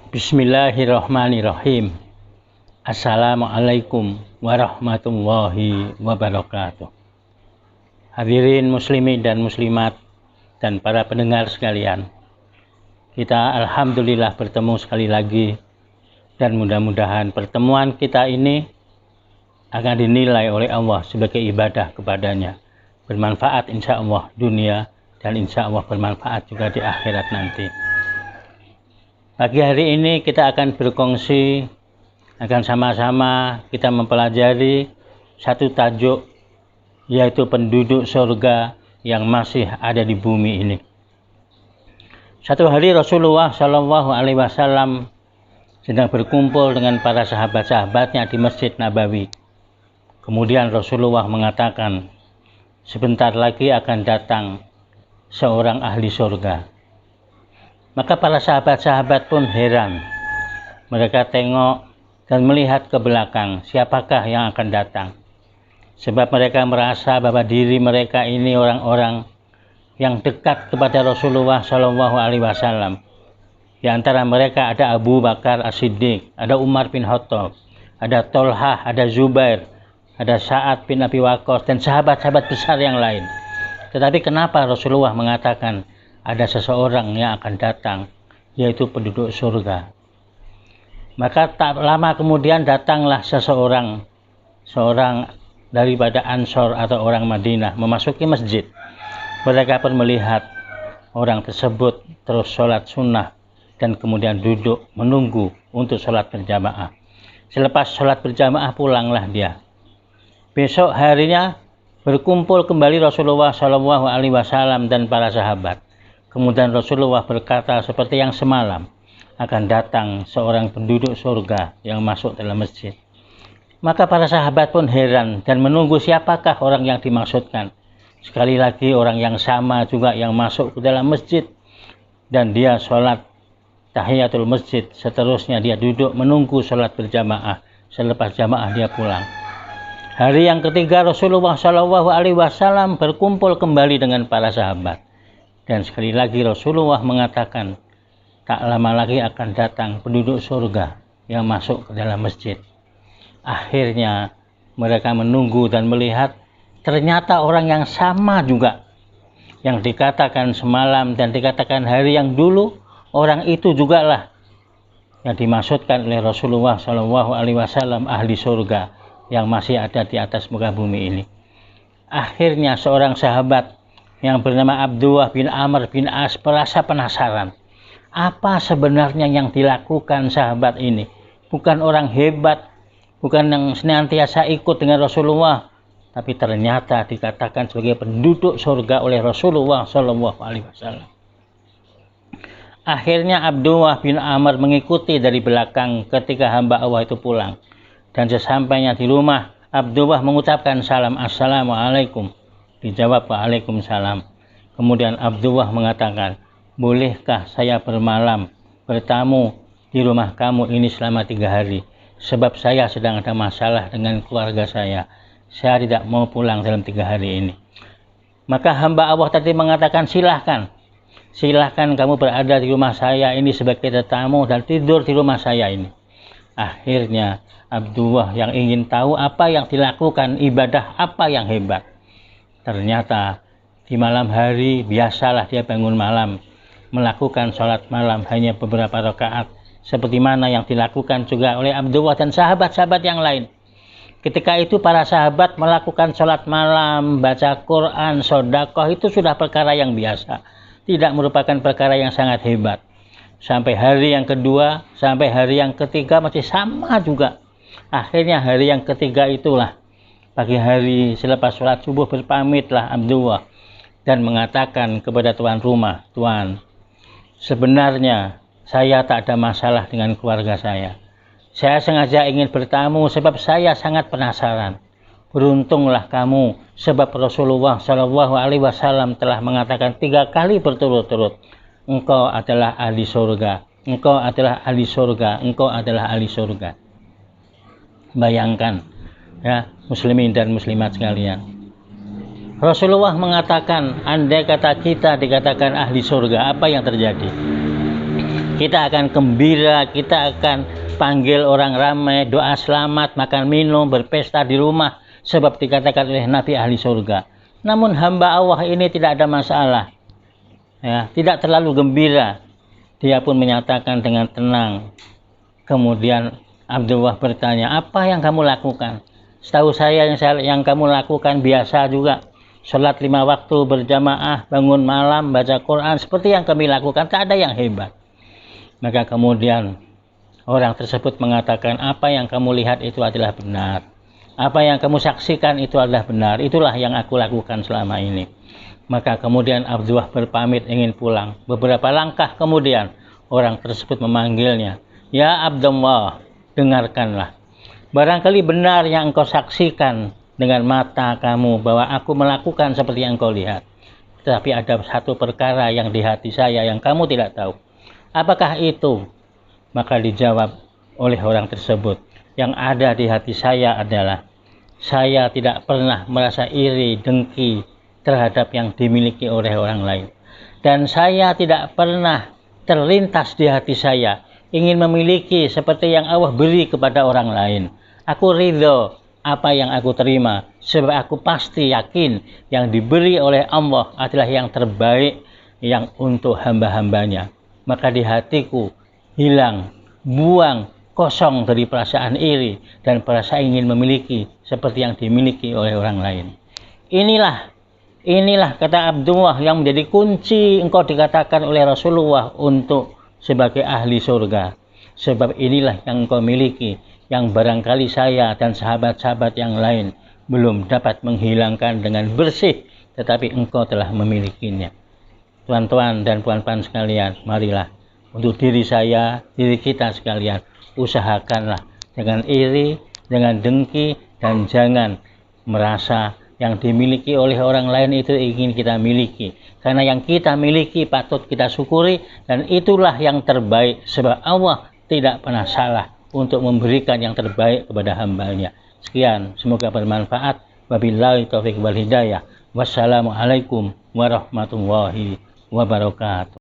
Bismillahirrahmanirrahim. Assalamualaikum warahmatullahi wabarakatuh. Hadirin muslimin dan muslimat dan para pendengar sekalian, kita alhamdulillah bertemu sekali lagi, dan mudah-mudahan pertemuan kita ini akan dinilai oleh Allah sebagai ibadah kepadanya, bermanfaat insya Allah dunia dan insya Allah bermanfaat juga di akhirat nanti. Pagi hari ini kita akan berkongsi, akan sama-sama kita mempelajari satu tajuk, yaitu penduduk surga yang masih ada di bumi ini. Satu hari Rasulullah SAW sedang berkumpul dengan para sahabat-sahabatnya di Masjid Nabawi. Kemudian Rasulullah mengatakan, sebentar lagi akan datang seorang ahli surga. Maka para sahabat-sahabat pun heran. Mereka tengok dan melihat ke belakang, siapakah yang akan datang. Sebab mereka merasa bahwa diri mereka ini orang-orang yang dekat kepada Rasulullah SAW. Di antara mereka ada Abu Bakar As-Siddiq, ada Umar bin Khattab, ada Tolhah, ada Zubair, ada Sa'ad bin Abi Waqqas, dan sahabat-sahabat besar yang lain. Tetapi kenapa Rasulullah mengatakan ada seseorang yang akan datang, yaitu penduduk surga? Maka tak lama kemudian datanglah seorang daripada Ansor atau orang Madinah memasuki masjid. Mereka pun melihat orang tersebut terus sholat sunnah dan kemudian duduk menunggu untuk sholat berjamaah. Selepas sholat berjamaah pulanglah dia. Besok harinya berkumpul kembali Rasulullah SAW dan para sahabat. Kemudian Rasulullah berkata seperti yang semalam, akan datang seorang penduduk surga yang masuk dalam masjid. Maka para sahabat pun heran dan menunggu siapakah orang yang dimaksudkan. Sekali lagi orang yang sama juga yang masuk ke dalam masjid, dan dia sholat tahiyatul masjid. Seterusnya dia duduk menunggu sholat berjamaah. Selepas jamaah dia pulang. Hari yang ketiga Rasulullah SAW berkumpul kembali dengan para sahabat. Dan sekali lagi Rasulullah mengatakan, tak lama lagi akan datang penduduk surga yang masuk ke dalam masjid. Akhirnya mereka menunggu dan melihat ternyata orang yang sama juga yang dikatakan semalam dan dikatakan hari yang dulu, orang itu juga lah yang dimaksudkan oleh Rasulullah SAW, ahli surga yang masih ada di atas muka bumi ini. Akhirnya seorang sahabat yang bernama Abdullah bin Amr bin As merasa penasaran. Apa sebenarnya yang dilakukan sahabat ini? Bukan orang hebat, bukan yang senantiasa ikut dengan Rasulullah, tapi ternyata dikatakan sebagai penduduk surga oleh Rasulullah SAW. Akhirnya Abdullah bin Amr mengikuti dari belakang ketika hamba Allah itu pulang. Dan sesampainya di rumah, Abdullah mengucapkan salam, Assalamualaikum. Dijawab, Waalaikumsalam. Kemudian Abdullah mengatakan, bolehkah saya bertamu di rumah kamu ini selama 3 hari? Sebab saya sedang ada masalah dengan keluarga saya. Saya tidak mau pulang dalam 3 hari ini. Maka hamba Allah tadi mengatakan, silahkan kamu berada di rumah saya ini sebagai tetamu dan tidur di rumah saya ini. Akhirnya Abdullah yang ingin tahu apa yang dilakukan, ibadah apa yang hebat. Ternyata di malam hari biasalah dia bangun malam, melakukan sholat malam hanya beberapa rakaat, seperti mana yang dilakukan juga oleh Abdullah dan sahabat-sahabat yang lain. Ketika itu para sahabat melakukan sholat malam, baca Quran, sedekah, itu sudah perkara yang biasa, tidak merupakan perkara yang sangat hebat. Sampai hari yang kedua, sampai hari yang ketiga masih sama juga. Akhirnya hari yang ketiga itulah, pagi hari selepas sholat subuh berpamitlah Abdullah dan mengatakan kepada tuan rumah, Tuan, sebenarnya saya tak ada masalah dengan keluarga saya. Saya sengaja ingin bertamu sebab saya sangat penasaran. Beruntunglah kamu sebab Rasulullah SAW telah mengatakan 3 kali berturut-turut, engkau adalah ahli surga, engkau adalah ahli surga, engkau adalah ahli surga. Bayangkan, ya, muslimin dan muslimat sekalian. Rasulullah mengatakan, andai kata kita dikatakan ahli surga, apa yang terjadi? Kita akan gembira, kita akan panggil orang ramai, doa selamat, makan minum, berpesta di rumah, sebab dikatakan oleh Nabi ahli surga. Namun hamba Allah ini tidak ada masalah, ya, tidak terlalu gembira. Dia pun menyatakan dengan tenang. Kemudian Abdullah bertanya, apa yang kamu lakukan? Setahu saya yang kamu lakukan biasa juga. Sholat 5 waktu berjamaah, bangun malam, baca Quran, seperti yang kami lakukan, tak ada yang hebat. Maka kemudian orang tersebut mengatakan, apa yang kamu lihat itu adalah benar. Apa yang kamu saksikan itu adalah benar. Itulah yang aku lakukan selama ini. Maka kemudian Abdullah berpamit ingin pulang. Beberapa langkah kemudian orang tersebut memanggilnya. Ya Abdullah, dengarkanlah. Barangkali benar yang engkau saksikan dengan mata kamu bahwa aku melakukan seperti yang engkau lihat. Tetapi ada satu perkara yang di hati saya yang kamu tidak tahu. Apakah itu? Maka dijawab oleh orang tersebut. Yang ada di hati saya adalah saya tidak pernah merasa iri, dengki terhadap yang dimiliki oleh orang lain. Dan saya tidak pernah terlintas di hati saya ingin memiliki seperti yang Allah beri kepada orang lain. Aku ridho apa yang aku terima, sebab aku pasti yakin yang diberi oleh Allah adalah yang terbaik yang untuk hamba-hambanya. Maka di hatiku hilang, buang, kosong dari perasaan iri dan perasaan ingin memiliki seperti yang dimiliki oleh orang lain. Inilah kata Abdullah yang menjadi kunci engkau dikatakan oleh Rasulullah untuk sebagai ahli surga. Sebab inilah yang engkau miliki, yang barangkali saya dan sahabat-sahabat yang lain belum dapat menghilangkan dengan bersih, tetapi engkau telah memilikinya. Tuan-tuan dan puan-puan sekalian, marilah untuk diri saya, diri kita sekalian, usahakanlah dengan iri, dengan dengki, dan jangan merasa yang dimiliki oleh orang lain itu ingin kita miliki. Karena yang kita miliki patut kita syukuri, dan itulah yang terbaik, sebab Allah tidak pernah salah untuk memberikan yang terbaik kepada hambanya. Sekian, semoga bermanfaat. Wabillahi taufiq wal hidayah. Wassalamualaikum warahmatullahi wabarakatuh.